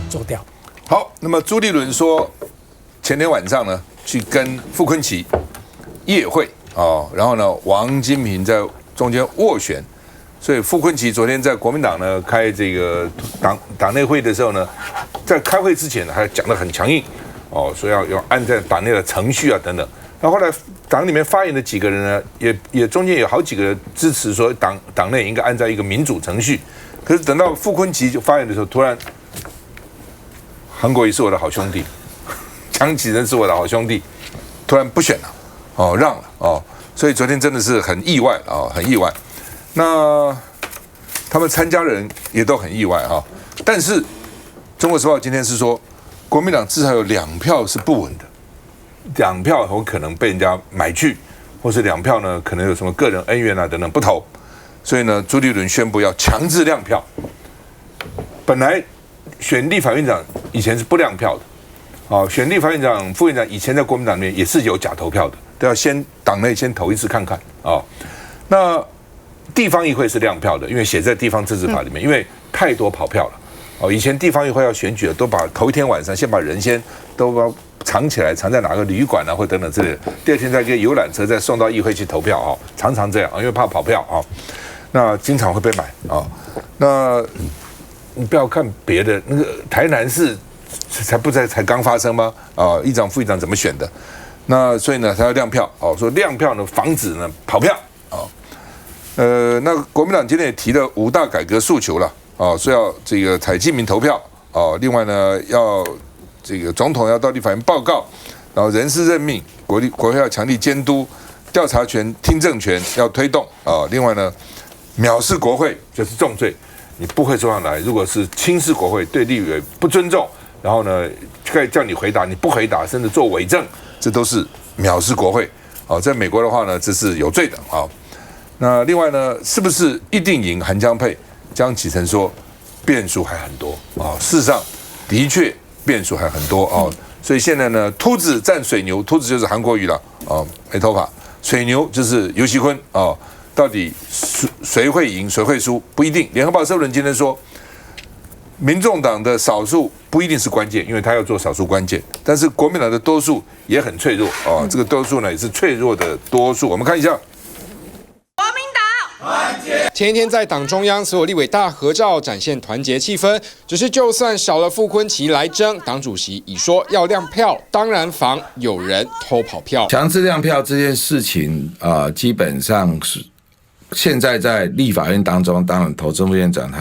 做掉。好，那么朱立伦说，前天晚上呢去跟傅昆萁夜会然后呢王金平在中间斡旋，所以傅昆萁昨天在国民党呢开这个党内会的时候呢，在开会之前还讲得很强硬说要按照党内的程序啊等等。那后来党里面发言的几个人呢，也中间有好几个人支持说党内应该按照一个民主程序。可是等到傅昆萁就发言的时候，突然韩国瑜是我的好兄弟，江启臣是我的好兄弟，突然不选了让了所以昨天真的是很意外很意外。那他们参加的人也都很意外但是《中国时报》今天是说，国民党至少有2票是不稳的，2票有可能被人家买去，或是2票呢可能有什么个人恩怨啊等等不投，所以呢朱立伦宣布要强制亮票。本来选立法院长以前是不亮票的选立法院长、副院长以前在国民党里面也是有假投票的，都要先党内先投一次看看那地方议会是亮票的，因为写在地方自治法里面，因为太多跑票了以前地方议会要选举都把头一天晚上先把人先都把藏起来，藏在哪个旅馆或等等之类的，第二天再跟游览车再送到议会去投票常常这样因为怕跑票那经常会被买那你不要看别的，那个台南市才刚发生吗议长副议长怎么选的？那所以呢他要亮票说亮票呢防止呢跑票那国民党今天也提了5大改革诉求了说要这个采记名投票另外呢要这个总统要到立法院报告，然后人事任命国会要强力监督，调查权、听证权要推动另外呢藐视国会就是重罪，你不会说上来，如果是轻视国会、对立委不尊重，然后呢可以叫你回答，你不回答甚至做伪证，这都是藐视国会在美国的话呢这是有罪的那另外呢是不是一定赢韩江配？江启臣说变数还很多事实上的确变数还很多所以现在呢秃子战水牛，秃子就是韩国瑜了没头发，水牛就是游锡堃到底谁会赢谁会输不一定。联合报社论今天说，民众党的少数不一定是关键，因为他要做少数关键，但是国民党的多数也很脆弱这个多数呢也是脆弱的多数。我们看一下。前一天在党中央所有立委大合照，展现团结气氛。只是就算少了傅昆萁来争，党主席已说要亮票，当然防有人偷跑票。强制亮票这件事情基本上是现在在立法院当中，当然投正副院长他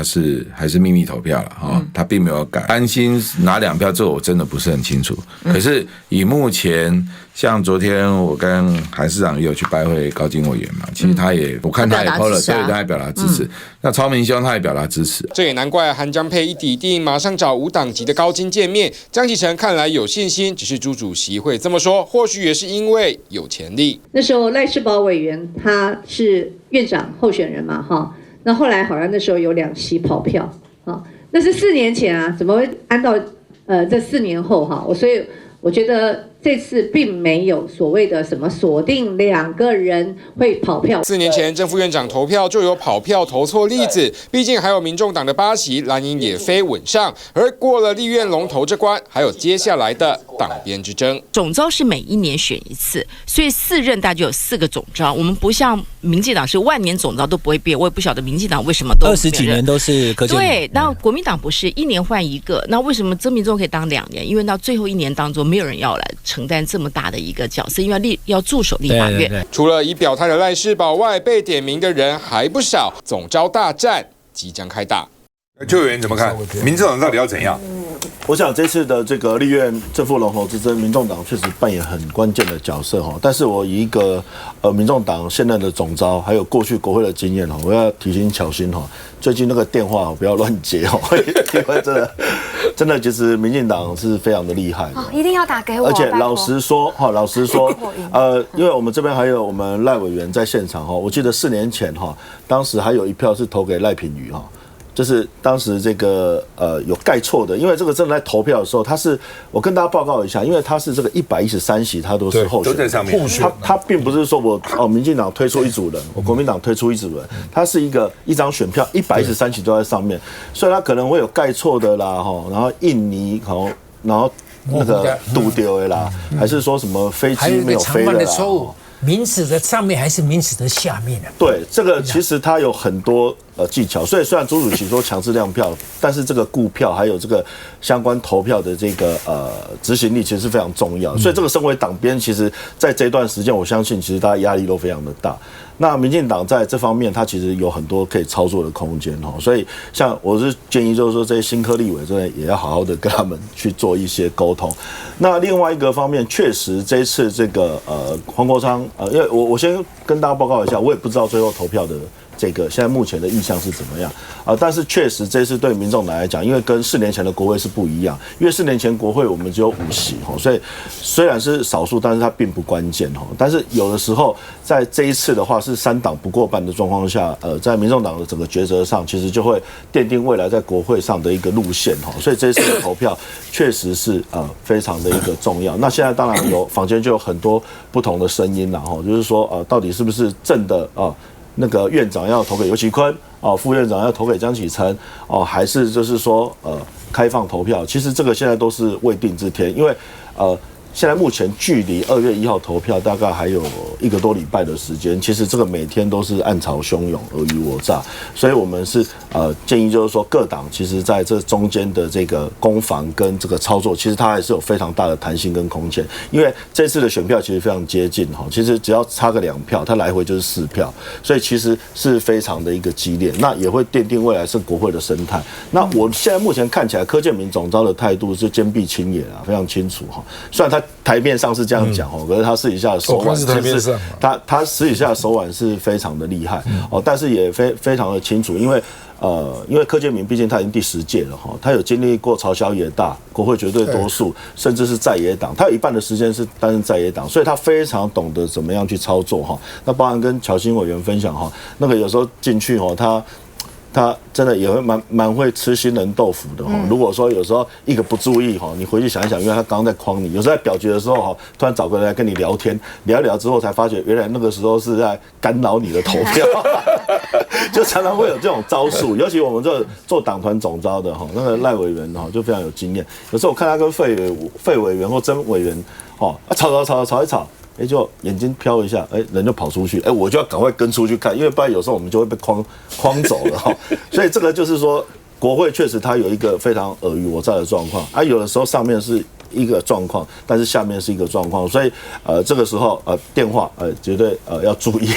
还是秘密投票了他并没有改。担心拿2票，这我真的不是很清楚。可是以目前，像昨天我跟韩市长也有去拜会高金委员嘛，其实他也我看他也 PO 了，对，他也表达支持。那曹明兄他也表达支持。这也难怪韩江配一抵定，马上找无党籍的高金见面。江启臣看来有信心，只是朱主席会这么说，或许也是因为有潜力。那时候赖世宝委员他是院长候选人嘛那后来好像那时候有2席跑票那是4年前怎么会安到这4年后所以我觉得这次并没有所谓的什么锁定2个人会跑票。4年前正副院长投票就有跑票投错例子，毕竟还有民众党的8席，蓝营也非稳上。而过了立院龙头这关，还有接下来的党编之争。总召是每1年选一次，所以4任大概就有4个总召。我们不像民进党是万年总召都不会变，我也不晓得民进党为什么都20几年都是柯建铭。对，那国民党不是1年换1个，那为什么曾明忠可以当2年？因为到最后1年当中，没有人要来承担这么大的一个角色，因为要驻守立法院。除了已表态的赖世宝外，被点名的人还不少，总召大战即将开打。邱委员怎么看？民众党到底要怎样？我想这次的这个立院正副龙头之争，民众党确实扮演很关键的角色但是我以一个民众党现在的总召，还有过去国会的经验我要提醒巧心最近那个电话不要乱接因为真的其实民进党是非常的厉害一定要打给我。而且老实说因为我们这边还有我们赖委员在现场我记得4年前当时还有1票是投给赖品妤就是当时这个有盖错的，因为这个真的在投票的时候，我跟大家报告一下，因为他是这个113席，他都是候选人，都在上面。他并不是说民进党推出一组人，我国民党推出一组人，他是一张选票113席都在上面，所以他可能会有盖错的啦，然后印尼然后那个堵丢的啦，还是说什么飞机没有飞的啦。名词的上面还是名词的下面啊？对，这个其实它有很多技巧，所以虽然朱主席说强制亮票，但是这个顾票还有这个相关投票的这个执行力其实是非常重要。所以这个身为党鞭，其实在这段时间，我相信其实大家压力都非常的大。那民进党在这方面，它其实有很多可以操作的空间哈，所以像我是建议，就是说这些新科立委真的也要好好的跟他们去做一些沟通。那另外一个方面，确实这一次这个黄国昌因为我先跟大家报告一下，我也不知道最后投票的这个现在目前的意向是怎么样但是确实这次对民众党来讲，因为跟4年前的国会是不一样，因为4年前国会我们只有5席所以虽然是少数，但是它并不关键但是有的时候在这一次的话是3党不过半的状况下，在民众党的整个抉择上，其实就会奠定未来在国会上的一个路线所以这次的投票确实是非常的一个重要。那现在当然有坊间就有很多不同的声音啦就是说到底是不是正的那个院长要投给游锡堃副院长要投给江启臣还是就是说开放投票？其实这个现在都是未定之天，因为现在目前距离2月1号投票大概还有1个多礼拜的时间，其实这个每天都是暗潮汹涌、尔虞我诈，所以我们是建议就是说各党其实在这中间的这个攻防跟这个操作，其实它还是有非常大的弹性跟空间，因为这次的选票其实非常接近其实只要差个2票，它来回就是4票，所以其实是非常的一个激烈，那也会奠定未来是国会的生态。那我现在目前看起来，柯建铭总召的态度是坚壁清野非常清楚虽然他台面上是这样讲可是他私底下的手腕他私底下的手腕是非常的厉害但是也非常的清楚，因为柯建铭毕竟他已经第10届了他有经历过朝小野大、国会绝对多数，甚至是在野党，他有一半的时间是担任在野党，所以他非常懂得怎么样去操作那包含跟乔欣委员分享那个有时候进去他真的也会蛮会吃新人豆腐的如果说有时候一个不注意你回去想一想，因为他刚刚在诓你，有时候在表决的时候突然找个人来跟你聊天，聊一聊之后才发觉，原来那个时候是在干扰你的投票，就常常会有这种招数。尤其我们这做党团总召的那个赖委员就非常有经验，有时候我看他跟费委员或曾委员吵一吵。就眼睛飘一下，人就跑出去，我就要赶快跟出去看，因为不然有时候我们就会被框走了所以这个就是说，国会确实它有一个非常尔虞我诈的状况有的时候上面是一个状况，但是下面是一个状况，所以这个时候电话绝对要注意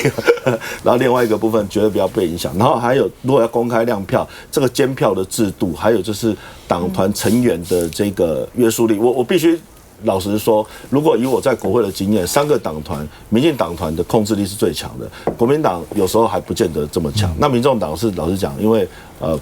然后另外一个部分绝对不要被影响，然后还有如果要公开亮票，这个监票的制度，还有就是党团成员的这个约束力，我必须。老实说，如果以我在国会的经验，3个党团，民进党团的控制力是最强的，国民党有时候还不见得这么强。那民众党是老实讲，因为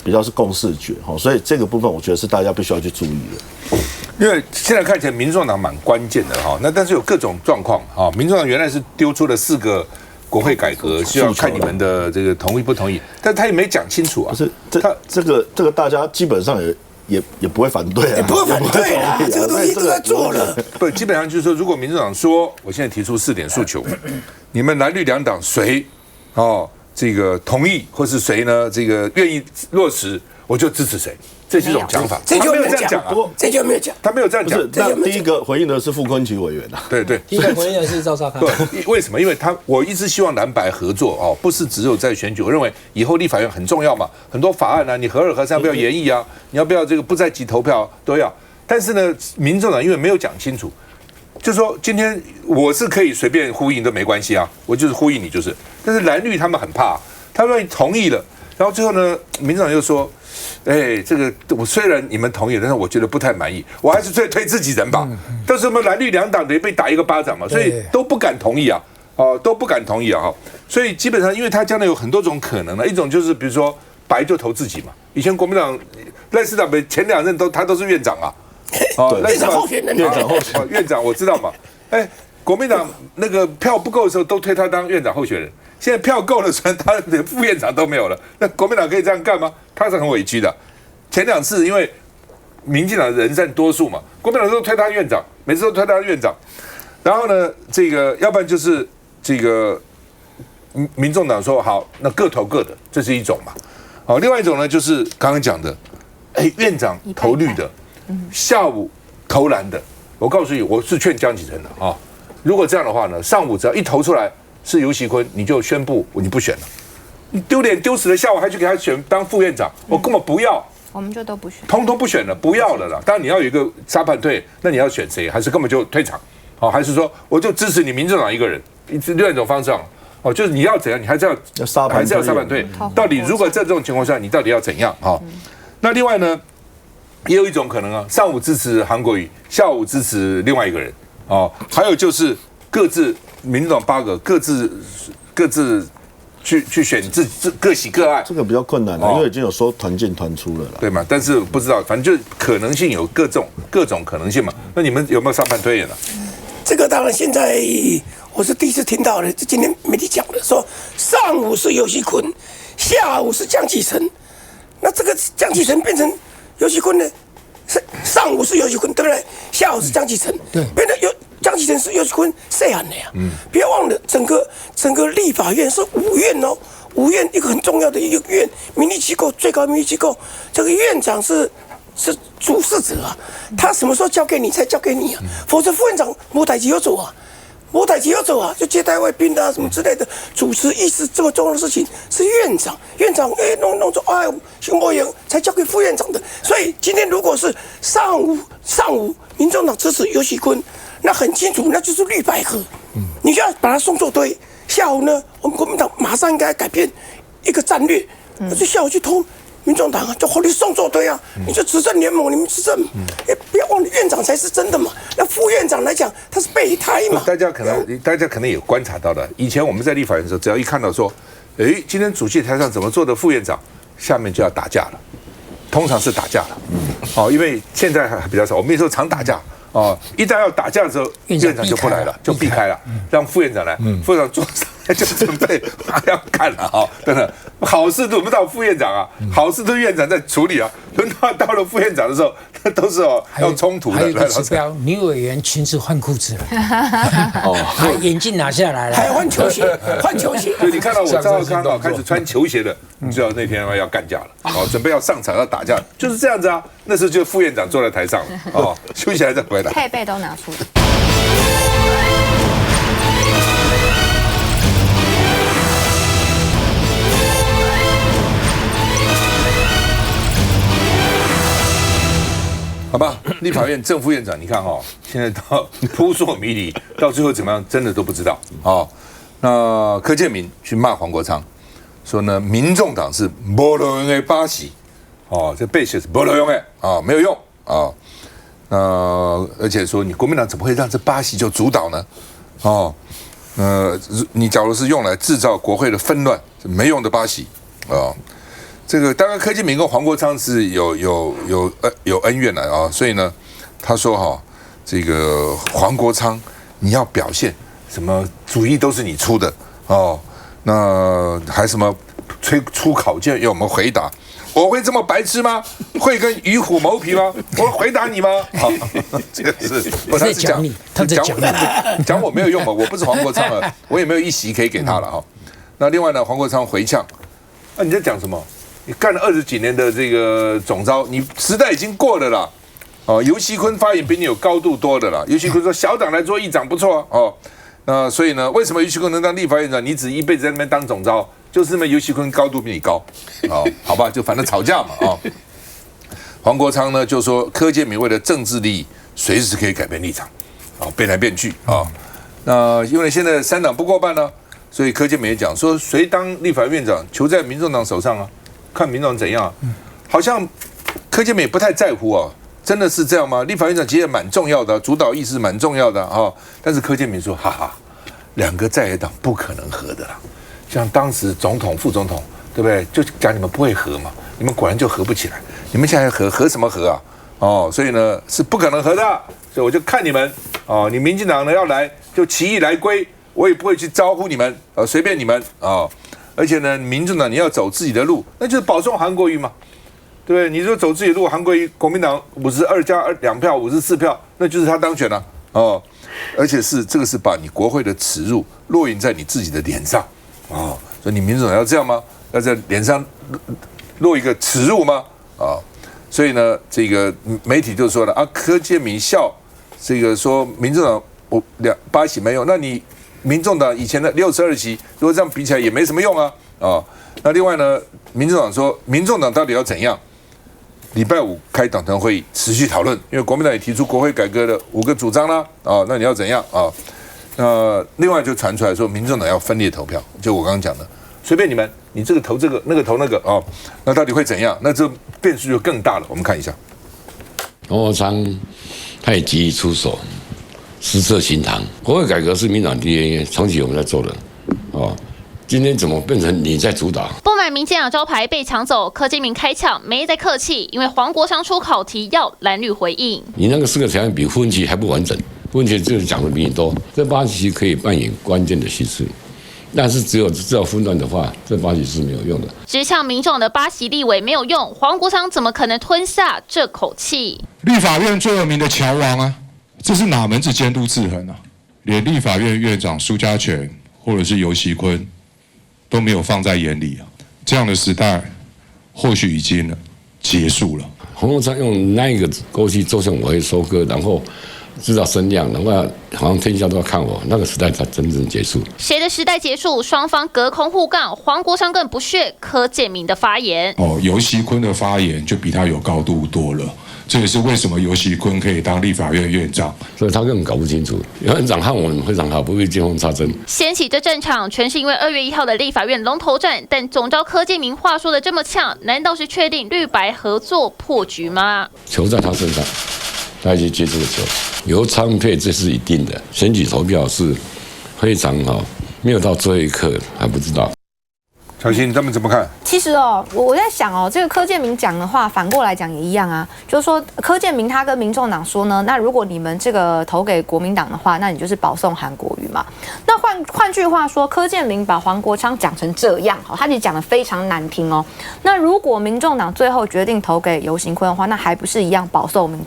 比较是共视觉所以这个部分我觉得是大家必须要去注意的。因为现在看起来民众党蛮关键的那但是有各种状况民众党原来是丢出了4个国会改革，需要看你们的这个同意不同意，但他也没讲清楚是这个大家基本上也不会反对不会反对这个东西都在做了。不，基本上就是说，如果民进党说，我现在提出4点诉求，你们蓝绿2党谁这个同意，或是谁呢这个愿意落实，我就支持谁。这是一种讲法，这就没有这样讲这就没有讲，他没有这样讲。那第一个回应的是傅昆萁委员对，第一个回应的是赵少康。对，为什么？因为我一直希望蓝白合作不是只有在选举。我认为以后立法院很重要嘛，很多法案你合2合3要不要研议你要不要这个不在籍投票都要。但是呢，民众党因为没有讲清楚，就说今天我是可以随便呼应都没关系我就是呼应你就是。但是蓝绿他们很怕，他们同意了，然后最后呢，民众党又说。这个我虽然你们同意，但是我觉得不太满意，我还是最推自己人吧。但是我们蓝绿2党等于被打一个巴掌嘛，所以都不敢同意都不敢同意所以基本上，因为他将来有很多种可能一种就是比如说白就投自己嘛。以前国民党赖市长前2任他都是院长院长候选人，院长我知道嘛。国民党那个票不够的时候都推他当院长候选人。现在票够了，虽然他连副院长都没有了，那国民党可以这样干吗？他是很委屈的。前2次因为民进党人占多数嘛，国民党都推他院长，每次都推他院长。然后呢，这个要不然就是这个民众党说好，那各投各的，这是一种嘛。好，另外一种呢，就是刚刚讲的，院长投绿的，下午投蓝的。我告诉你，我是劝江启臣的啊，如果这样的话呢，上午只要一投出来是游锡堃，你就宣布你不选了，你丢脸丢死了，下午还去给他选当副院长，我根本不要。我们就都不选，通通不选了，不要了啦。当然你要有一个沙盘推，那你要选谁？还是根本就退场？好，还是说我就支持你民进党一个人？另外一种方式哦，就是你要怎样，你还是要沙盘推。到底如果在这种情况下，你到底要怎样？好，那另外呢，也有一种可能啊，上午支持韩国瑜，下午支持另外一个人哦。还有就是各自民进党8个各自。去选各喜各爱，这个比较困难的，因为已经有说团进团出了啦，对嘛？但是不知道，反正就可能性有各种可能性嘛。那你们有没有沙盘推演呢？这个当然现在我是第一次听到的，今天媒体讲的说上午是游锡堃，下午是江启臣，那这个江启臣变成游锡堃呢？上午是游锡堃，对不对？下午是江启臣，对，变成江启臣是游锡堃谁案的呀？不要忘了，整个立法院是5院哦，5院一个很重要的一个院，民意机构最高民意机构，这个院长是主事者啊，他什么时候交给你才交给你啊？否则副院长没代志要做啊。我台级要走啊，就接待外宾啊什么之类的，主持议事这么重要的事情是院长弄走，哎，熊博营才交给副院长的。所以今天如果是上午民众党支持游锡堃，那很清楚，那就是绿白合。你就要把它送作堆。下午呢，我们国民党马上应该改变一个战略，就下午去投民众党啊，就和你送作堆啊，你就执政联盟，你们执政，不要忘了院长才是真的嘛。那副院长来讲，他是备胎嘛。大家可能有观察到的，以前我们在立法院的时候，只要一看到说，今天主席台上怎么做的副院长，下面就要打架了，通常是打架了，因为现在还比较少，我们那时候常打架。一旦要打架的时候，院长就不来了，就避开了，让副院长来。副院长坐上来就准备要干了啊！真的，好事轮不到副院长啊，好事都院长在处理啊。轮到了副院长的时候，那都是要冲突的。还有一个指标，女委员裙子换裤子了，还眼镜拿下来了，还换球鞋，所以你看到我赵少康开始穿球鞋的，你知道那天要干架了，准备要上场要打架，就是这样子啊。那时候就副院长坐在台上了，休息来再回来，配备都拿出来。好吧，立法院正副院长，你看现在到扑朔迷离，到最后怎么样，真的都不知道那柯建铭去骂黄国昌，说呢，民众党是没路用的巴西，这背写是没路用的没有用而且说你国民党怎么会让这巴西就主导呢？你假如是用来制造国会的纷乱，没用的巴西这个当然柯建铭跟黄国昌是有恩怨的所以呢，他说这个黄国昌你要表现什么主意都是你出的那还什么出考卷要我们回答，我会这么白痴吗？会跟与虎谋皮吗？我回答你吗？这个是他在讲你，他在讲你，讲我没有用嘛，我不是黄国昌了，我也没有一席可以给他了那另外呢，黄国昌回呛，你在讲什么？你干了20几年的这个总召，你时代已经过了啦。游锡堃发言比你有高度多的啦。游锡堃说小党来做议长不错那所以呢，为什么游锡堃能当立法院长？你只一辈子在那边当总召，就是因为游锡堃高度比你高好吧，就反正吵架嘛黄国昌呢就说柯建铭为了政治利益，随时可以改变立场变来变去那因为现在3党不过半呢，所以柯建铭也讲说，谁当立法院长，球在民众党手上看民众党怎样好像柯建铭也不太在乎真的是这样吗？立法院长其实也蛮重要的，主导意识蛮重要的但是柯建铭说，哈哈，2个在野党不可能合的啦。像当时总统、副总统，对不对？就讲你们不会合嘛，你们果然就合不起来。你们现在合什么合所以呢是不可能合的。所以我就看你们你民进党呢要来就起义来归，我也不会去招呼你们，随便你们啊。而且呢，民众党你要走自己的路，那就是保送韩国瑜嘛，对不对？你说走自己的路，韩国瑜国民党52加2票，54票，那就是他当选了哦。而且这个是把你国会的耻辱落印在你自己的脸上哦。所以你民众党要这样吗？要在脸上落一个耻辱吗？啊，所以呢，这个媒体就说了啊，柯建铭笑这个说民众党8席没用，那你民众党以前的62席，如果这样比起来也没什么用啊。那另外呢，民众党说，民众党到底要怎样？礼拜5开党团会议，持续讨论，因为国民党也提出国会改革的5个主张啦。那你要怎样啊？那另外就传出来说，民众党要分裂投票，就我刚刚讲的，随便你们，你这个投这个，那个投那个啊。那到底会怎样？那这变数就更大了。我们看一下，黄国昌他也急于出手。失策行堂，国会改革是民党 DNA， 长期我们在做的，今天怎么变成你在主导？不满民进党招牌被抢走，柯建铭开抢，没在客气，因为黄国昌出考题要蓝绿回应。你那个4个条件比复分期还不完整，复分期就是讲的比你多，这8席可以扮演关键的席次。但是只有分段的话，这8席是没有用的。直呛民众的8席立委没有用，黄国昌怎么可能吞下这口气？立法院最有名的乔王啊！这是哪门子监督制衡啊？连立法院院长苏家全或者是游锡堃都没有放在眼里啊！这样的时代或许已经结束了。黄国昌用那个勾稽周向我会收割，然后制造声量，然后好像天下都要看我，那个时代才真正结束。谁的时代结束？双方隔空互杠，黄国昌更不屑柯建铭的发言。游锡堃的发言就比他有高度多了。这也是为什么游锡堃可以当立法院院长，所以他根本搞不清楚，院长和我们非常好，不会见缝插针。掀起这战场，全是因为2月1号的立法院龙头战。但总召柯建铭话说的这么呛，难道是确定绿白合作破局吗？球在他身上，他已经接住了球，由昌配这是一定的。选举投票是非常好，没有到最后一刻还不知道。小新，他们怎么看？其实我在想这个柯建铭讲的话，反过来讲也一样啊，就是说柯建铭他跟民众党说呢，那如果你们这个投给国民党的话，那你就是保送韩国瑜嘛。那换句话说，柯建铭把黄国昌讲成这样，他就讲得非常难听哦。那如果民众党最后决定投给游锡堃的话，那还不是一样保送民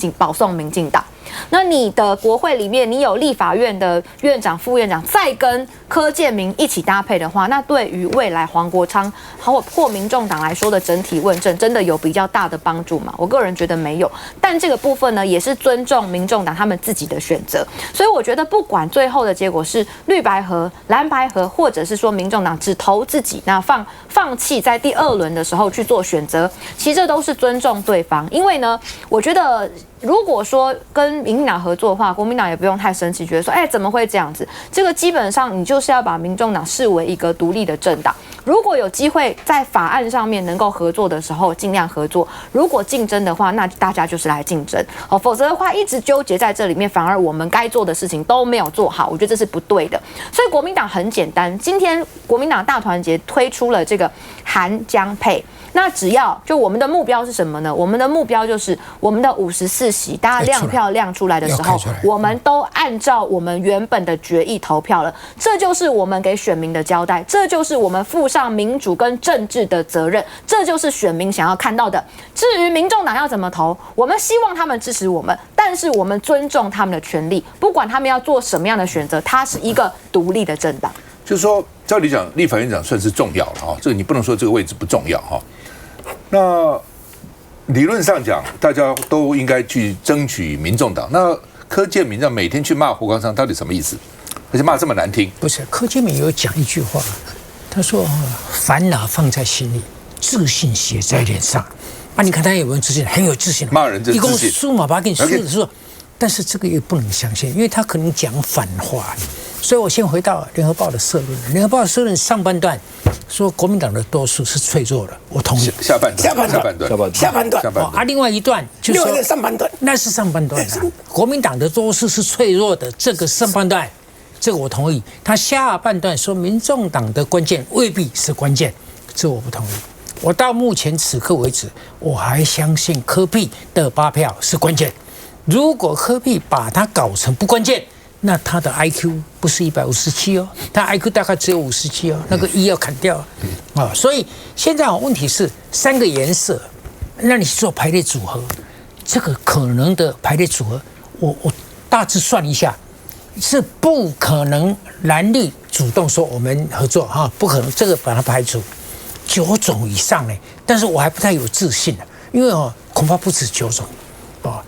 进党？那你的国会里面，你有立法院的院长、副院长，再跟柯建铭一起搭配的话，那对于未来黄国昌或民众党来说的整体问政，真的有比较大的帮助吗？我个人觉得没有。但这个部分呢，也是尊重民众党他们自己的选择。所以我觉得，不管最后的结果是绿白合、蓝白合，或者是说民众党只投自己，那放弃在第2轮的时候去做选择，其实这都是尊重对方。因为呢，我觉得如果说跟民进党合作的话，国民党也不用太生气，觉得说，怎么会这样子？这个基本上你就是要把民众党视为一个独立的政党。如果有机会在法案上面能够合作的时候，尽量合作；如果竞争的话，那大家就是来竞争。否则的话，一直纠结在这里面，反而我们该做的事情都没有做好，我觉得这是不对的。所以国民党很简单，今天国民党大团结推出了这个韩江配。那只要就我们的目标是什么呢？我们的目标就是我们的54席，大家亮票亮出来的时候，我们都按照我们原本的决议投票了。这就是我们给选民的交代，这就是我们负上民主跟政治的责任，这就是选民想要看到的。至于民众党要怎么投，我们希望他们支持我们，但是我们尊重他们的权利，不管他们要做什么样的选择，它是一个独立的政党。就是说，照理讲，立法院长算是重要了这个你不能说这个位置不重要那理论上讲，大家都应该去争取民众党。那柯建铭每天去骂胡国昌，到底什么意思？而且骂这么难听？不是，柯建铭有讲一句话，他说：“烦恼放在心里，自信写在脸上。”你看他有没有自信？很有自信。骂人这自信，一共数码把给你数的说，但是这个也不能相信，因为他可能讲反话。所以我先回到联合报的社论。联合报的社论上半段说国民党的多数是脆弱的，我同意。下半段。另外一段就是说上半段，那是上半段国民党的多数是脆弱的，这个上半段，这个我同意。他下半段说民众党的关键未必是关键，这我不同意。我到目前此刻为止，我还相信柯 P 的8票是关键。如果柯 P 把它搞成不关键，那他的 IQ 不是157哦，他 IQ 大概只有57哦，那个1要砍掉啊，所以现在问题是3个颜色，那你做排列组合，这个可能的排列组合，我大致算一下，是不可能蓝绿主动说我们合作哈，不可能，这个把它排除9种以上呢，但是我还不太有自信的，因为恐怕不止9种。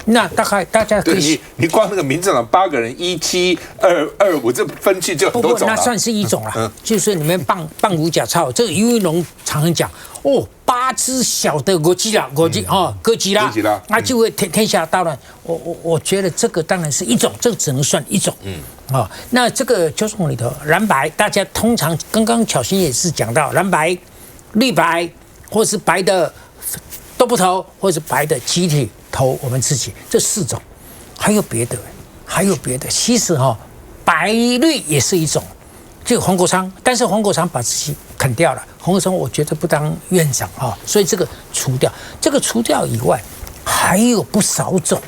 那大概大家可以，你光那个民进党8个人17225这分去就很多种了。那算是一种了，就是你们棒五甲操，这个尤文龙常讲8只小的哥吉拉，那就会天下大乱。我觉得这个当然是一种，这个只能算一种。那这个9种里头，蓝白大家通常刚刚巧心也是讲到蓝白、绿白，或是白的都不投，或是白的集体投我们自己，这4种，还有别的。其实白绿也是一种，就黄国昌，但是黄国昌把自己砍掉了，黄国昌我觉得不当院长所以这个除掉。这个除掉以外，还有不少种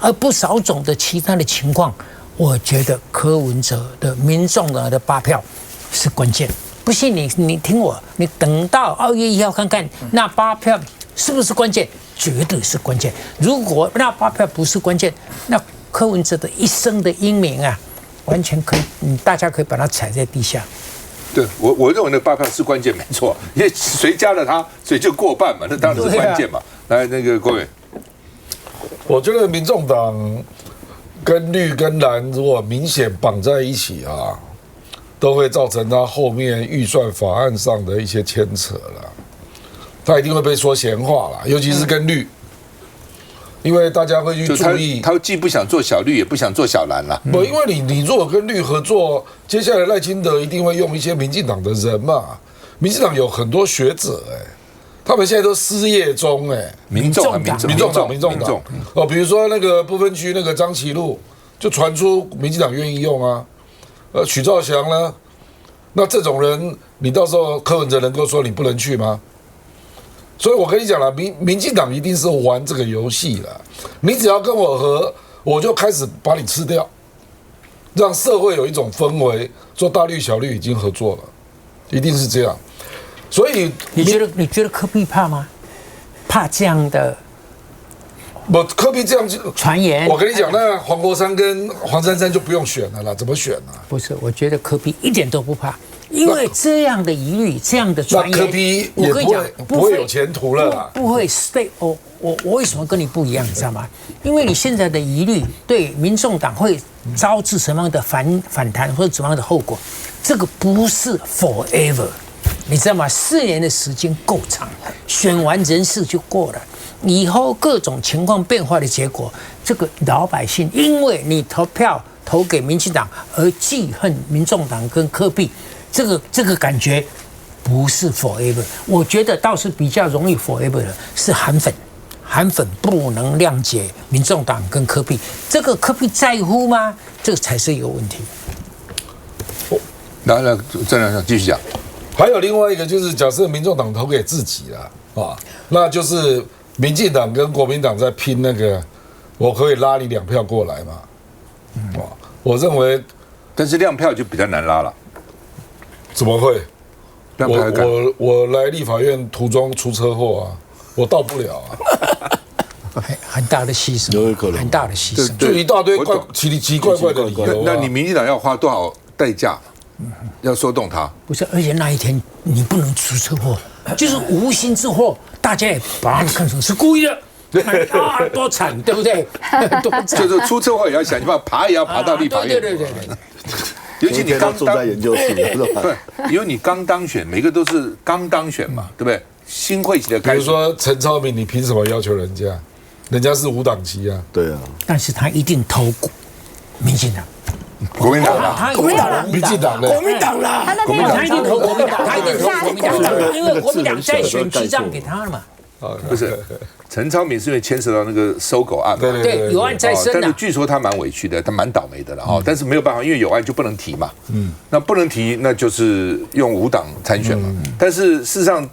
而不少种的其他的情况，我觉得柯文哲的民众党的8票是关键。不信你听我，你等到2月1号看看那8票是不是关键，绝对是关键。如果那8票不是关键，那柯文哲的一生的英名完全可以，大家可以把它踩在地下。对，我认为那8票是关键，没错，因为谁加了他，谁就过半嘛，那当然是关键嘛。来，那个郭伟，我觉得民众党跟绿跟蓝如果明显绑在一起都会造成他后面预算法案上的一些牵扯了。他一定会被说闲话啦，尤其是跟绿，因为大家会去注意。他既不想做小绿，也不想做小蓝啦。不，因为你如果跟绿合作，接下来赖清德一定会用一些民进党的人嘛。民进党有很多学者他们现在都失业中民众党比如说那个不分区那个张其禄，就传出民进党愿意用啊。许兆祥呢，那这种人，你到时候柯文哲能够说你不能去吗？所以我跟你讲了，民进党一定是玩这个游戏了。你只要跟我合，我就开始把你吃掉，让社会有一种氛围，做大绿小绿已经合作了，一定是这样。所以你觉得柯 P 怕吗？怕这样的？柯 P 这样传言，我跟你讲，那黄国昌跟黄珊珊就不用选了啦，怎么选呢？不是，我觉得柯 P 一点都不怕。因为这样的疑虑，这样的传言，那柯 P 也不会有前途了啦。不会 stay。我为什么跟你不一样？你知道吗？因为你现在的疑虑对民众党会招致什么样的反弹或者怎么样的后果，这个不是 forever， 你知道吗？4年的时间够长，选完人事就过了。以后各种情况变化的结果，这个老百姓因为你投票投给民进党而记恨民众党跟柯 P。这个感觉不是 forever， 我觉得倒是比较容易 forever 的是韩粉不能谅解民众党跟柯 P， 这个柯 P 在乎吗？这个才是一个问题。来，郑亮继续讲。还有另外一个就是，假设民众党投给自己了那就是民进党跟国民党在拼那个，我可以拉你2票过来嘛？我认为，但是亮票就比较难拉了。怎么会？我来立法院途中出车祸我到不了很大的牺牲，有可能很大的牺牲，就一大堆奇怪的理由。那你民进党要花多少代价，要说动他？不是，而且那一天你不能出车祸，就是无心之祸，大家也把你看成是故意的。多惨，对不对？多惨，就是出车祸也要想办法爬，也要爬到立法院。对。尤其你刚当研究室，对，因为你刚当选，每个都是刚当选嘛，对不对？新会期的开始，比如说陈超明，你凭什么要求人家？人家是无党籍啊。对啊。但是他一定投民进党、国民党啦，民进党的，国民党啦，他一定投国民党，他一定投国民党，因为国民党在选区让给他了嘛。不是，陈超明是因为牵涉到那个搜狗案嘛，对，有案在身但是据说他蛮委屈的，他蛮倒霉的了哈。但是没有办法，因为有案就不能提嘛。那不能提，那就是用无党参选嘛。但是事实上，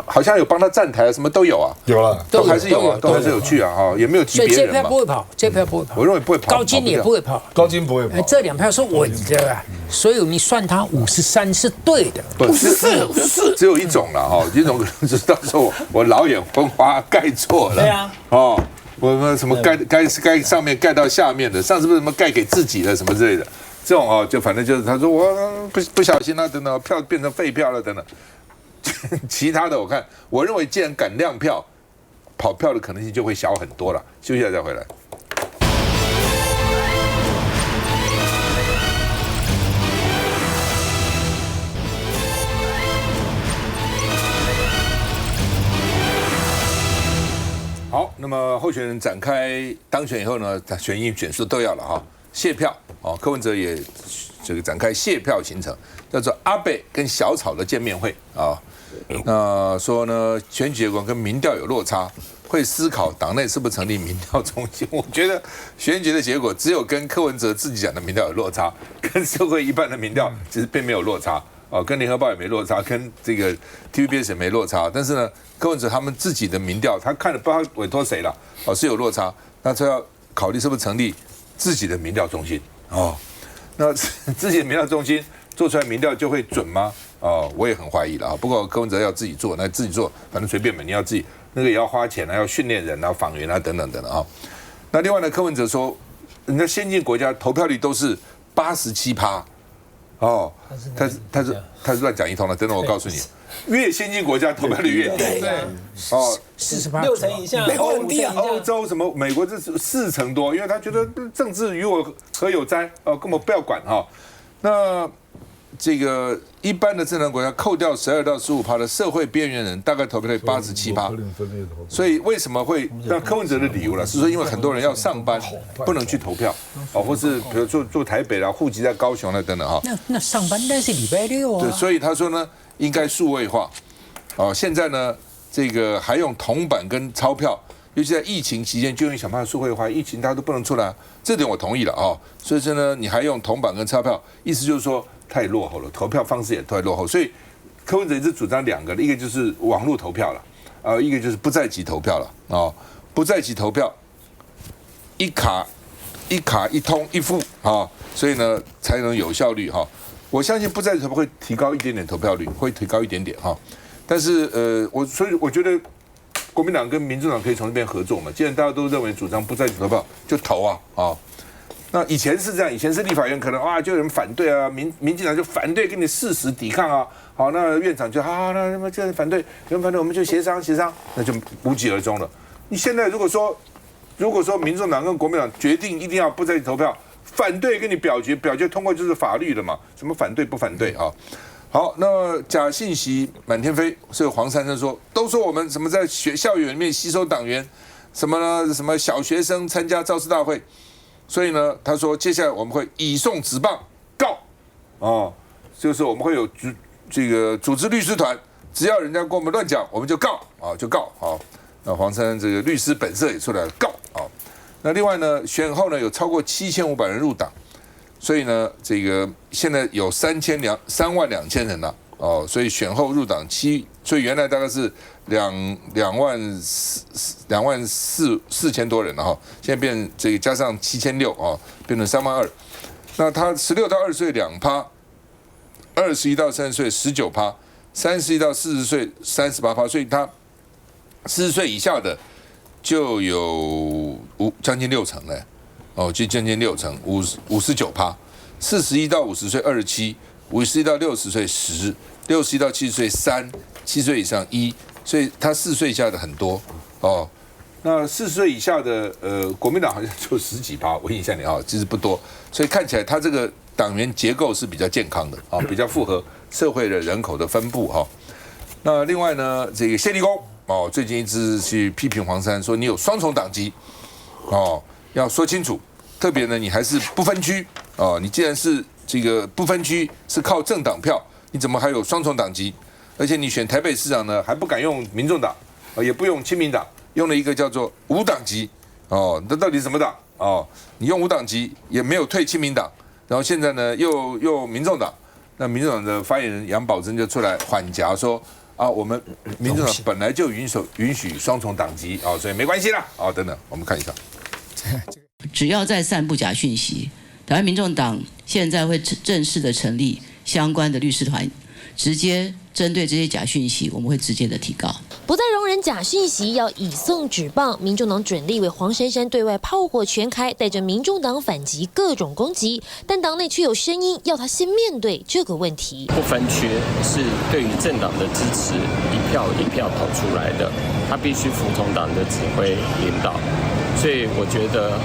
好像有帮他站台，什么都有啊。有了，都还是有啊，都还是有去啊哈，也没有提别人嘛。所以这票不会跑，这票不会跑。我认为不会跑。高金也不会跑，高金不会跑。这2票是稳的啊，所以你算他53是对的。 54，只有一种了哈，一种可能是到时候我老眼昏花盖错了。对啊，哦，我什么盖上面盖到下面的，上次不是什么盖给自己的什么之类的，这种哦，就反正就是他说我不小心了等等，票变成废票了等等。其他的我认为既然敢亮票，跑票的可能性就会小很多了。休息一下再回来。好，那么候选人展开当选以后呢，选赢选输都要了哈，谢票哦。柯文哲也这个展开谢票行程，叫做阿北跟小草的见面会啊。那说呢，选举结果跟民调有落差，会思考党内是不是成立民调中心。我觉得选举的结果只有跟柯文哲自己讲的民调有落差，跟社会一般的民调其实并没有落差。哦，跟联合报也没落差，跟这个 TVBS 也没落差，但是呢，柯文哲他们自己的民调，他看了不知道委托谁了，哦是有落差，那他要考虑是不是成立自己的民调中心哦，那自己的民调中心做出来民调就会准吗？哦，我也很怀疑了啊。不过柯文哲要自己做，那自己做，反正随便嘛，你要自己那个也要花钱啊，要训练人啊、访员啊等等等等啊。那另外呢，柯文哲说，人家先进国家投票率都是87%。哦，他是乱讲一通了。等等，我告诉你，越先进国家投票率越低。对，哦，6成以下，美国很低啊，欧洲什么美国这是4成多，因为他觉得政治与我何有哉？哦，根本不要管哈。那这个一般的正常国家扣掉12到15%的社会边缘人，大概投票率87%。所以为什么会让柯文哲的理由了？是说因为很多人要上班，不能去投票哦，或是比如住台北啦，户籍在高雄啦等等哈。那上班那是礼拜6啊。对，所以他说呢，应该数位化。哦，现在呢，这个还用铜板跟钞票，尤其在疫情期间，就用想办法数位化。疫情大家都不能出来，这点我同意了啊。所以说呢，你还用铜板跟钞票，意思就是说。太落后了，投票方式也太落后，所以柯文哲一直主张2个，一个就是网络投票了，一个就是不在籍投票了哦，不在籍投票，一卡一通一付啊，所以呢才能有效率哈。我相信不在籍投票会提高一点点投票率，会提高一点点哈。但是所以我觉得国民党跟民众党可以从这边合作嘛，既然大家都认为主张不在籍投票，就投啊。那以前是这样，以前是立法院可能就有人反对啊，民进党就反对，跟你誓死抵抗啊。好，那院长就那这人反对，有人反对，我们就协商，那就无疾而终了。你现在如果说民众党跟国民党决定一定要不在籍投票，反对跟你表决通过就是法律了嘛，什么反对不反对啊？好，那假信息满天飞，所以黄珊珊说，都说我们什么在校园里面吸收党员，什么呢？什么小学生参加造势大会。所以呢，他说接下来我们会移送纸棒告，就是我们会有这个组织律师团，只要人家跟我们乱讲，我们就告就告那黄珊珊这个律师本色也出来了告那另外呢，选后呢有超过7500人入党，所以呢这个现在有32000人了所以选后入党所以原来大概是2万4千多人了现在变这个加上7600变成3万2。那他16到20岁2%，21到30岁19%，31到40岁38%，所以他40岁以下的就有将近6成嘞就将近6成59%，41到50岁27%，51到60岁10%，61到70岁3%，7岁以上1%，所以他4岁以下的很多那40岁以下的国民党好像就10几%，我印象里其实不多，所以看起来他这个党员结构是比较健康的比较符合社会的人口的分布那另外呢，这个谢立功最近一直去批评黄珊，说你有双重党籍要说清楚，特别呢你还是不分区你既然是这个不分区是靠政党票，你怎么还有双重党籍？而且你选台北市长呢还不敢用民众党，也不用亲民党，用了一个叫做无党籍哦，那到底是什么党哦？你用无党籍也没有退亲民党，然后现在呢又民众党，那民众党的发言人杨宝珍就出来缓颊说啊，我们民众党本来就允许双重党籍哦，所以没关系啦哦等等，我们看一下。只要在散布假讯息，台湾民众党现在会正式的成立相关的律师团，直接针对这些假讯息，我们会直接的提告。不再容忍假讯息，要以送纸棒。民众党准立委黄珊珊对外炮火全开，带着民众党反击各种攻击，但党内却有声音要他先面对这个问题。不分区是对于政党的支持一票一票投出来的，他必须服从党的指挥领导。所以我觉得，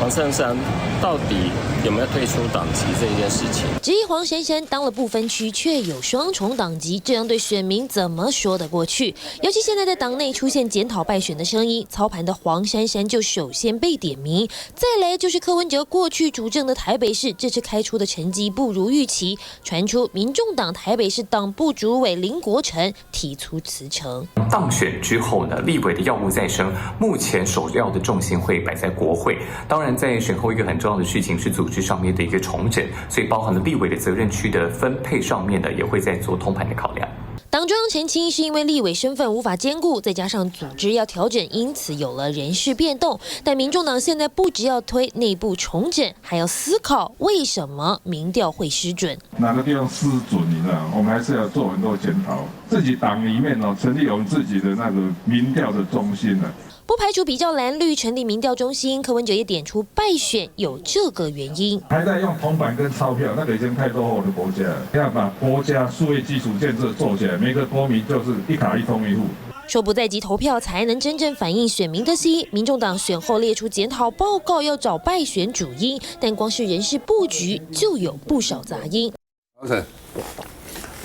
黄珊珊到底有没有退出党籍这件事情？质疑黄珊珊当了不分区，却有双重党籍，这样对选民怎么说得过去？尤其现在在党内出现检讨败选的声音，操盘的黄珊珊就首先被点名。再来就是柯文哲过去主政的台北市，这次开出的成绩不如预期，传出民众党台北市党部主委林国成提出辞呈。当选之后呢，立委的要务再生，目前首要的重心会摆在国会。当然，在选后一个很重要的事情是组织上面的一个重整，所以包含了立委的责任区的分配上面呢，也会在做通盘的考量。党中央澄清是因为立委身份无法兼顾，再加上组织要调整，因此有了人事变动。但民众党现在不只要推内部重整，还要思考为什么民调会失准。哪个地方失准？你知道，我们还是要做很多检讨。自己党里面成立我们自己的那个民调的中心了。不排除比较蓝绿成立民调中心，柯文哲也点出败选有这个原因。还在用铜板跟钞票，那个已经太落后的国家了。要把国家数位基础建设做起来，每个国民就是一卡一通一户。说不在籍投票才能真正反映选民的心，民众党选后列出检讨报告，要找败选主因，但光是人事布局就有不少杂音。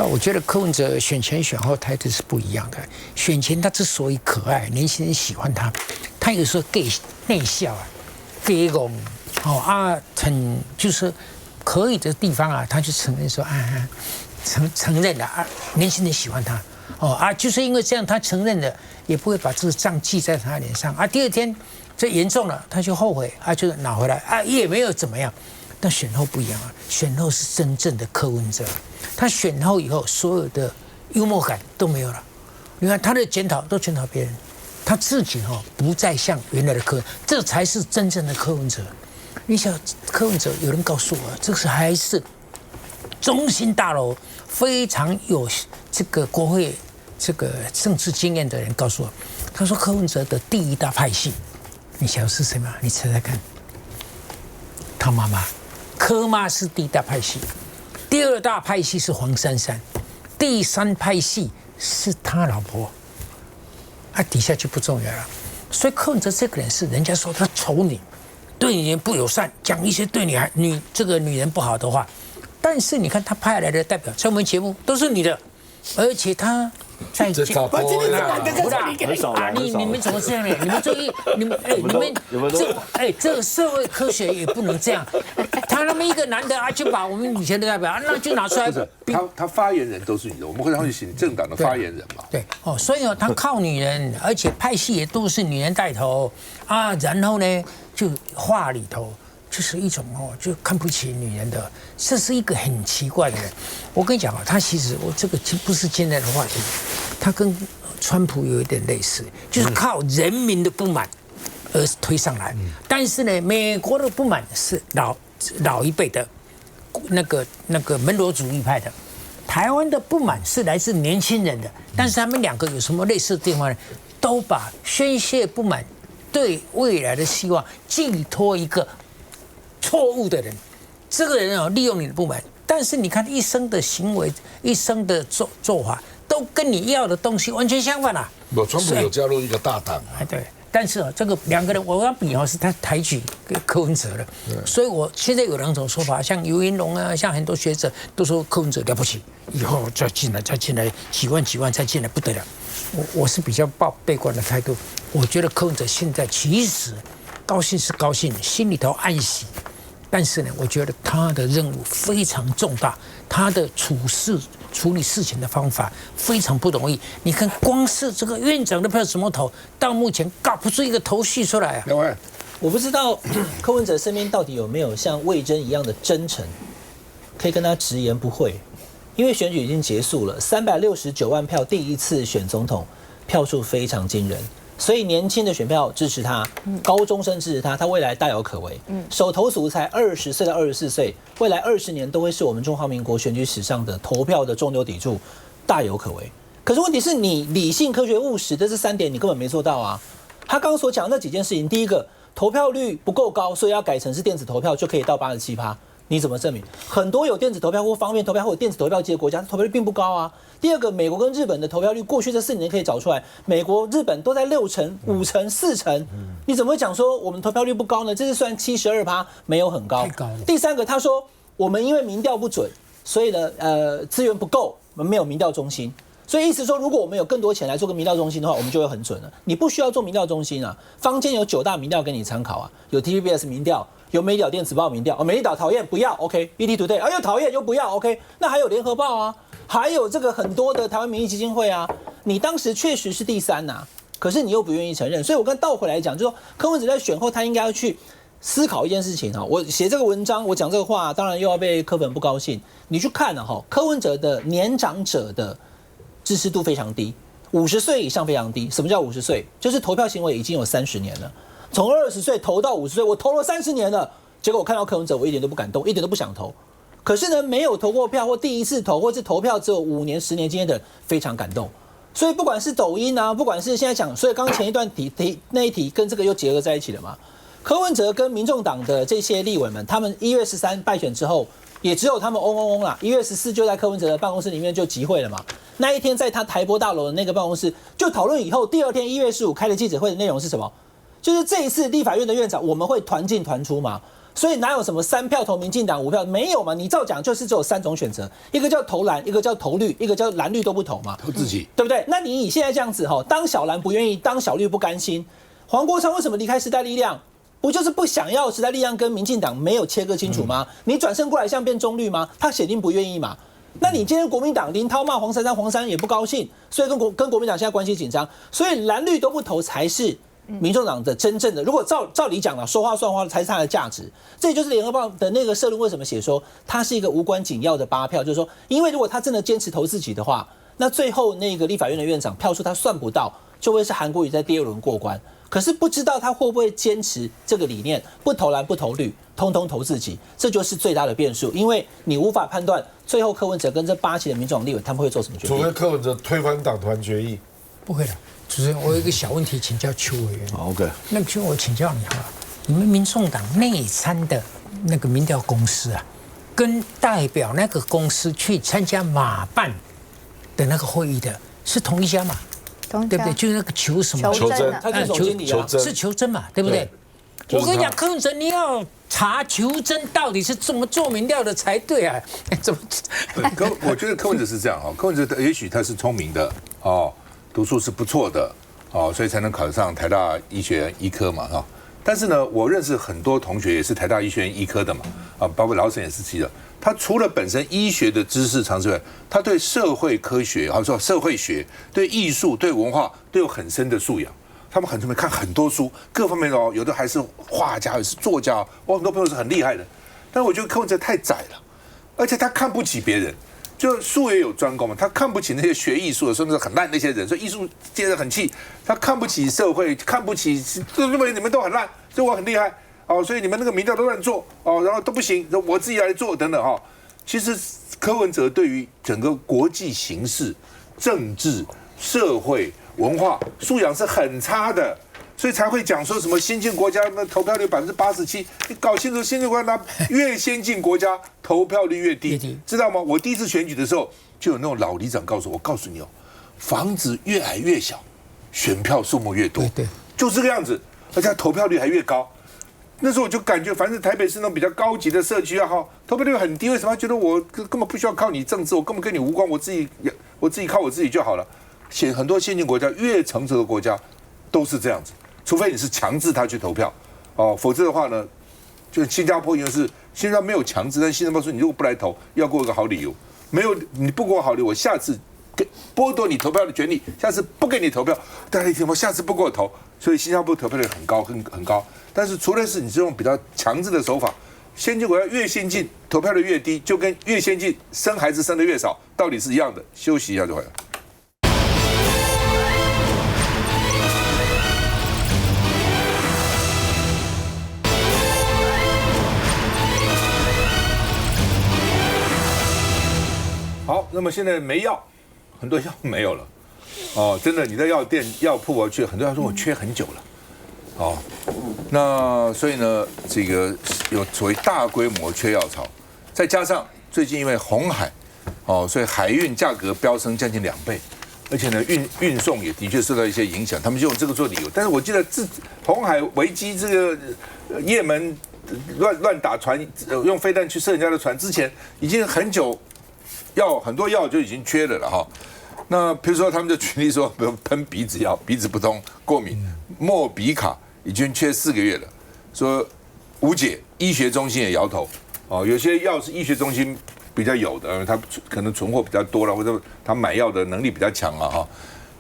我觉得柯文哲选前选后态度是不一样的。选前他之所以可爱，年轻人喜欢他，他有时候内笑啊，给拱很就是可以的地方啊，他就承认说承认了啊，年轻人喜欢他就是因为这样，他承认了，也不会把这个账记在他脸上啊。第二天这严重了，他就后悔就拿回来也没有怎么样。但选后不一样啊，选后是真正的柯文哲。他选后以后，所有的幽默感都没有了。你看他的检讨都检讨别人，他自己不再像原来的柯文，这才是真正的柯文哲。你想柯文哲，有人告诉我，这是还是中心大楼非常有这个国会这个政治经验的人告诉我，他说柯文哲的第一大派系，你晓得是谁吗？你猜猜看，他妈妈。柯妈是第一大派系，第二大派系是黄珊珊，第三派系是他老婆，底下就不重要了。所以柯文哲这个人是人家说他丑女，对女人不友善，讲一些对这个女人不好的话。但是你看他派来的代表，在我们节目都是女的，而且他在这你们怎么这样呢？你们注意，你们这个社会科学也不能这样。他那么一个男的就把我们以前的代表那就拿出来。他发言人都是女的，我们会让去请政党的发言人嘛。对所以他靠女人，而且派系也都是女人带头然后呢就话里头。就是一种就看不起女人的，这是一个很奇怪的人。我跟你讲他其实这个不是今天的话题，他跟川普有一点类似，就是靠人民的不满而推上来。但是呢，美国的不满是老一辈的那个门罗主义派的，台湾的不满是来自年轻人的。但是他们两个有什么类似的地方呢？都把宣泄不满对未来的希望寄托一个错误的人，这个人利用你的不满，但是你看一生的行为、一生的做法，都跟你要的东西完全相反啊。川普有加入一个大党对，但是这个两个人我要比是他抬举柯文哲了，所以我现在有两种说法，像游盈隆像很多学者都说柯文哲了不起，以后再进来几万再进来不得了。我是比较抱悲观的态度，我觉得柯文哲现在其实高兴是高兴，心里头暗喜。但是呢，我觉得他的任务非常重大，他的处事处理事情的方法非常不容易。你看，光是这个院长的票怎么投，到目前搞不出一个头绪出来啊。另外，我不知道柯文哲身边到底有没有像魏征一样的真诚，可以跟他直言不讳。因为选举已经结束了，369万票第一次选总统，票数非常惊人，所以年轻的选票支持他，高中生支持他，他未来大有可为。首投族才20岁到24岁，未来20年都会是我们中华民国选举史上的投票的中流砥柱，大有可为。可是问题是你理性、科学、务实的这3点你根本没做到啊！他刚刚所讲的那几件事情，第一个，投票率不够高，所以要改成是电子投票就可以到87%。你怎么证明？很多有电子投票或方便投票或有电子投票机的国家，投票率并不高啊。第二个，美国跟日本的投票率，过去这4年可以找出来，美国、日本都在6成、5成、4成，你怎么会讲说我们投票率不高呢？这是算72%，没有很高。第三个，他说我们因为民调不准，所以呢，资源不够，我们没有民调中心。所以意思说，如果我们有更多钱来做个民调中心的话，我们就会很准了。你不需要做民调中心啊，坊间有9大民调给你参考啊，有 TVBS 民调，有美丽岛电子报民调，美丽岛讨厌不要 ，OK，ET Today 又讨厌又不要 ，OK， 那还有联合报啊，还有这个很多的台湾民意基金会啊，你当时确实是第3呐，可是你又不愿意承认，所以我刚倒回来讲，就说柯文哲在选后他应该要去思考一件事情哈，我写这个文章，我讲这个话，当然又要被柯粉不高兴，你去看了哈，柯文哲的年长者的支持度非常低，50岁以上非常低。什么叫50岁？就是投票行为已经有30年了，从20岁投到50岁，我投了30年了。结果我看到柯文哲，我一点都不感动，一点都不想投。可是呢，没有投过票或第一次投，或是投票只有5年、10年经验的人，非常感动。所以不管是抖音啊，不管是现在讲，所以刚前一段题那一题跟这个又结合在一起了嘛。柯文哲跟民众党的这些立委们，他们1月13败选之后，也只有他们嗡啦。1月14就在柯文哲的办公室里面就集会了嘛。那一天在他台博大楼的那个办公室就讨论以后，第2天1月15开的记者会的内容是什么？就是这一次立法院的院长我们会团进团出嘛，所以哪有什么3票投民进党5票没有嘛？你照讲就是只有3种选择，一个叫投蓝，一个叫投绿，一个叫蓝绿都不投嘛，投自己，对不对？那你以现在这样子哈，当小蓝不愿意，当小绿不甘心，黄国昌为什么离开时代力量？不就是不想要时代力量跟民进党没有切割清楚吗？你转身过来像变中绿吗？他显定不愿意嘛。那你今天国民党林涛骂黄珊珊，黄珊也不高兴，所以跟国民党现在关系紧张，所以蓝绿都不投才是民众党的真正的。如果照理讲了，说话算话才是它的价值。这也就是联合报的那个社论为什么写说它是一个无关紧要的8票，就是说，因为如果他真的坚持投自己的话，那最后那个立法院的院长票数他算不到，就会是韩国瑜在第2轮过关。可是不知道他会不会坚持这个理念，不投蓝不投绿，通通投自己，这就是最大的变数，因为你无法判断最后柯文哲跟这8期的民众党立委他们会做什么决定。除非柯文哲推翻党团决议，不会的。主持人，我有一个小问题请教邱委员。OK， 那邱，我请教你哈，你们民众党内参的那个民调公司啊，跟代表那个公司去参加马办的那个会议的是同一家嘛？对不对？就是那个求什么？求真，他是总经理啊，是求真嘛，对不对？我跟你讲，柯文哲你要查求真到底是怎么做民调的才对啊？怎么？我觉得柯文哲是这样啊，柯文哲也许他是聪明的哦，读书是不错的哦，所以才能考上台大医学院医科嘛哈。但是呢，我认识很多同学也是台大医学院医科的嘛啊，包括老沈也是记得。他除了本身医学的知识常识外，他对社会科学，或者说社会学、对艺术、对文化都有很深的素养。他们很聪明，看很多书，各方面哦，有的还是画家，也是作家。我很多朋友是很厉害的，但我觉得柯文哲太窄了，而且他看不起别人。就术业有专攻嘛，他看不起那些学艺术的，甚至很烂那些人，所以艺术界人很气。他看不起社会，看不起，认为你们都很烂，所以我很厉害。哦，所以你们那个民调都乱做哦，然后都不行，我自己来做等等哈。其实柯文哲对于整个国际形势、政治、社会、文化素养是很差的，所以才会讲说什么先进国家那投票率87%，你搞清楚先进国家越先进国家投票率越低，知道吗？我第一次选举的时候就有那种老里长告诉我，告诉你哦，房子越矮越小，选票数目越多，对，就这个样子，而且投票率还越高。那时候我就感觉，反正台北是那种比较高级的社区啊，哈，投票率很低，为什么？觉得我根本不需要靠你政治，我根本跟你无关，我自己靠我自己就好了。很多先进国家、越成熟的国家都是这样子，除非你是强制他去投票，哦，否则的话呢，就新加坡因为是新加坡没有强制，但新加坡说你如果不来投，要给我一个好理由，没有你不给我好的，我下次剥夺你投票的权利，下次不给你投票。大家一听，我下次不给我投，所以新加坡投票率很高，很高。但是除了是你这种比较强制的手法，先进国家越先进，投票率越低，就跟越先进生孩子生的越少，道理是一样的。休息一下就回来。好，那么现在没药，很多药没有了，哦，真的，你在药店、药铺我去，很多人说我缺很久了，哦，那所以呢，这个有所谓大规模缺药潮，再加上最近因为红海，哦，所以海运价格飙升将近2倍，而且呢运送也的确受到一些影响，他们就用这个做理由。但是我记得红海危机这个也门乱打船，用飞弹去射人家的船之前，已经很久。很多药就已经缺了哈，那比如说他们就举例说，比如喷鼻子药，鼻子不通过敏，莫比卡已经缺4个月了，说无解，医学中心也摇头，哦，有些药是医学中心比较有的，他可能存货比较多了，或者他买药的能力比较强啊哈，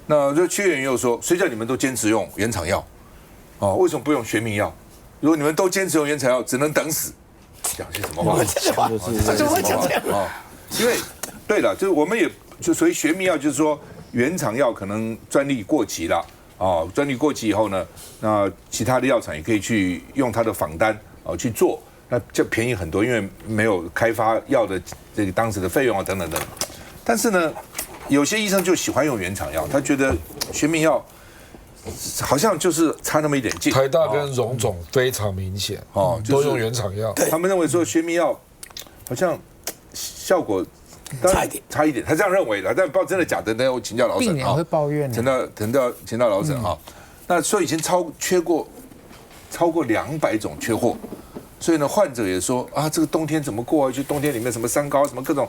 那就屈原又说，谁叫你们都坚持用原厂药，哦，为什么不用学名药？如果你们都坚持用原厂药，只能等死，讲些什么话？他怎么会讲这样？因为对了，就是我们也就所谓学名药，就是说原厂药可能专利过期了啊，专利过期以后呢，那其他的药厂也可以去用它的仿单啊去做，那就便宜很多，因为没有开发药的这个当时的费用啊等等等。但是呢，有些医生就喜欢用原厂药，他觉得学名药好像就是差那么一点劲。台大跟荣总非常明显哦，都用原厂药，他们认为说学名药好像效果差一点，他这样认为的，但不知道真的假的，那我请教老沈啊。病人会抱怨的。请教老沈啊。那说已经超过200种缺货，所以呢，患者也说啊，这个冬天怎么过啊？就冬天里面什么三高，什么各种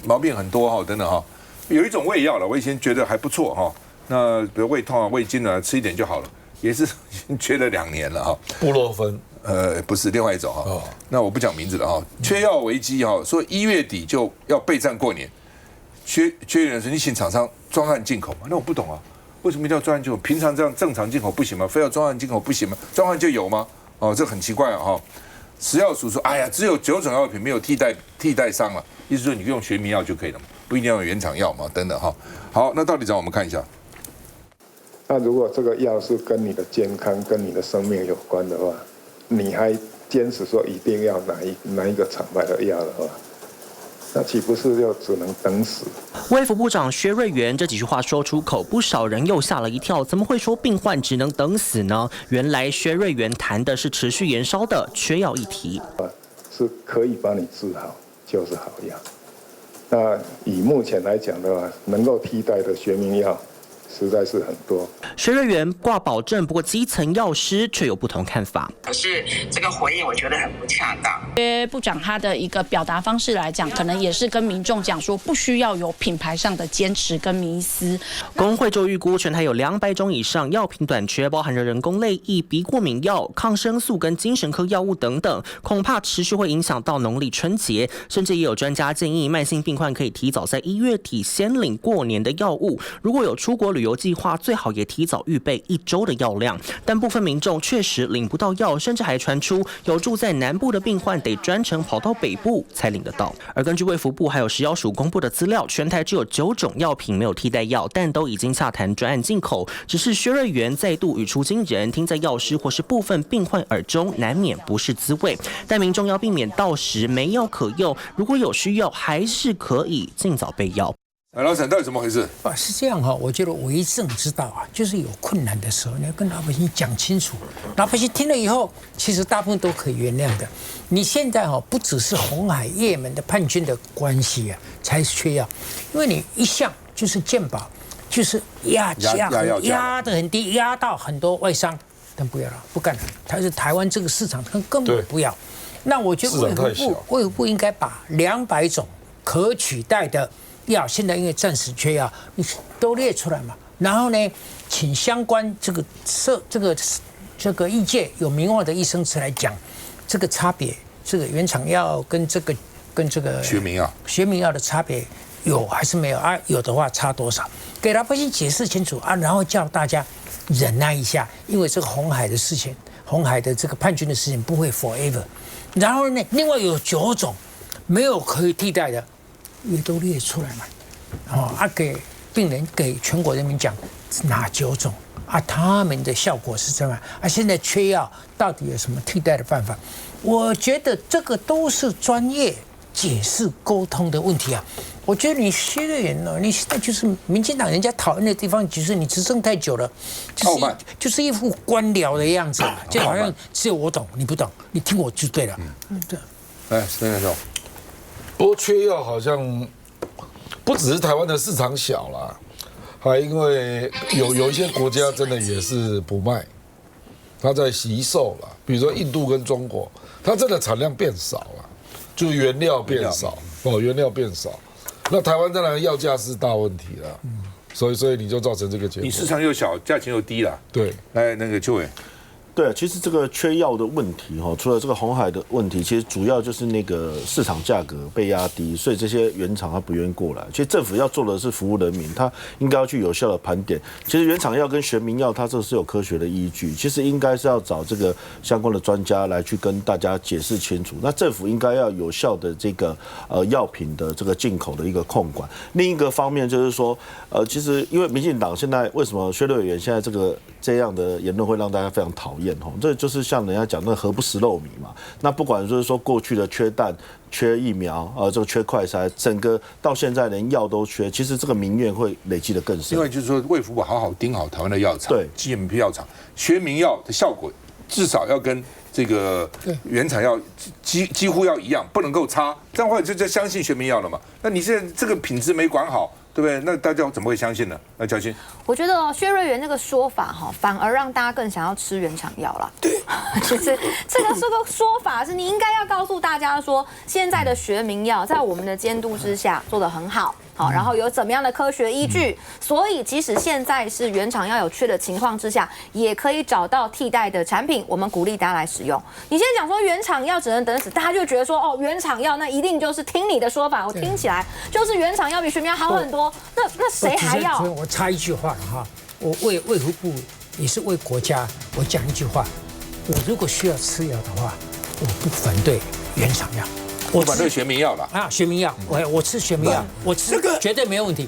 毛病很多哈，等等哈。有一种胃药了，我以前觉得还不错哈。那比如胃痛啊、胃痉啊，吃一点就好了，也是已经缺了2年了哈。布洛芬。不是另外一种哈，那我不讲名字了哈。缺药危机哈，说1月底就要备战过年，缺人说你请厂商专案进口嘛？那我不懂啊，为什么一定要专案进口？平常这样正常进口不行吗？非要专案进口不行吗？专案就有吗？哦，这很奇怪啊哈。食药署说，哎呀，只有9种药品没有替代商了，意思说你用学名药就可以了嘛，不一定要用原厂药嘛，等等哈。好，那到底让我们看一下。那如果这个药是跟你的健康、跟你的生命有关的话，你还坚持说一定要哪一个厂牌的药的话，那岂不是就只能等死？卫福部长薛瑞元这几句话说出口，不少人又吓了一跳。怎么会说病患只能等死呢？原来薛瑞元谈的是持续延烧的缺药议题，是可以帮你治好就是好药。那以目前来讲的话，能够替代的学名药实在是很多。薛瑞元挂保证，不过基层药师却有不同看法。可是这个回应我觉得很不恰当。薛部长他的一个表达方式来讲，可能也是跟民众讲说，不需要有品牌上的坚持跟迷思。工会就预估全台有200种以上药品短缺，包含着人工泪液、鼻过敏药、抗生素跟精神科药物等等，恐怕持续会影响到农历春节。甚至也有专家建议，慢性病患可以提早在1月底先领过年的药物。如果有出国旅游计划，最好也提早预备1周的药量。但部分民众确实领不到药，甚至还传出有住在南部的病患得专程跑到北部才领得到。而根据卫福部还有食药署公布的资料，全台只有9种药品没有替代药，但都已经洽谈专案进口。只是薛瑞元再度语出惊人，听在药师或是部分病患耳中，难免不是滋味。但民众要避免到时没药可用，如果有需要，还是可以尽早备药。老沈，到底怎么回事？是这样哈，我觉得为政之道啊，就是有困难的时候，你要跟老百姓讲清楚，老百姓听了以后，其实大部分都可以原谅的。你现在哈，不只是红海、也门的叛军的关系啊，才是缺药，因为你一向就是健保，就是压得很低，压到很多外商，但不要了，不干了。他是台湾这个市场，他根本不要。那我觉得卫福部应该把200种可取代的药，现在因为暂时缺药，你都列出来嘛。然后呢，请相关这个医界有名望的医生来讲这个差别，这个原厂药跟这跟这个学名药的差别有还是没有啊？有的话差多少？给老百姓解释清楚啊，然后叫大家忍耐一下，因为这个红海的事情，红海的这个叛军的事情不会 forever。然后呢，另外有9种没有可以替代的，也都列出来嘛。给病人给全国人民讲哪9种啊？他们的效果是怎么样啊？现在缺药，到底有什么替代的办法？我觉得这个都是专业解释沟通的问题啊。我觉得你薛瑞元呢，你现在就是民进党人家讨厌的地方，就是你执政太久了，就是一副官僚的样子，就好像只有我懂，你不懂，你听我就对了。对。哎，孙教授，不过缺药好像不只是台湾的市场小啦，还因为有一些国家真的也是不卖，它在惜售了。比如说印度跟中国，它真的产量变少了，就原料变少原料变少。那台湾当然药价是大问题了，所以你就造成这个结果。你市场又小，价钱又低了。对，来那个邱伟。对，其实这个缺药的问题除了这个红海的问题，其实主要就是那个市场价格被压低，所以这些原厂它不愿意过来。其实政府要做的是服务人民，它应该要去有效的盘点。其实原厂药跟学名药，它这是有科学的依据，其实应该是要找这个相关的专家来去跟大家解释清楚。那政府应该要有效的这个药品的这个进口的一个控管。另一个方面就是说，其实因为民进党现在为什么薛瑞元现在这样的言论会让大家非常讨厌？这就是像人家讲那何不食肉糜嘛。那不管就是说过去的缺蛋、缺疫苗，这个缺快筛，整个到现在连药都缺，其实这个民怨会累积的更深。另外就是说，卫福部好好盯好台湾的药厂，对 GMP 药厂，学名药的效果至少要跟这个原厂药几乎要一样，不能够差，这样的话就相信学名药了嘛。那你现在这个品质没管好，对不对？那大家怎么会相信呢？那嘉欣，我觉得薛瑞元那个说法反而让大家更想要吃原厂药啦。对，其实这个说法是你应该要告诉大家说，现在的学名药在我们的监督之下做得很好。好，然后有怎么样的科学依据？所以即使现在是原厂药有缺的情况之下，也可以找到替代的产品，我们鼓励大家来使用。你现在讲说原厂药只能等死，大家就觉得说原厂药那一定就是听你的说法，我听起来就是原厂药比学名药好很多。那谁还要？我插一句话了哈，我为卫福部也是为国家，我讲一句话，我如果需要吃药的话，我不反对原厂药。我反对学名药了啊，学名药，我吃学名药，我吃绝对没有问题。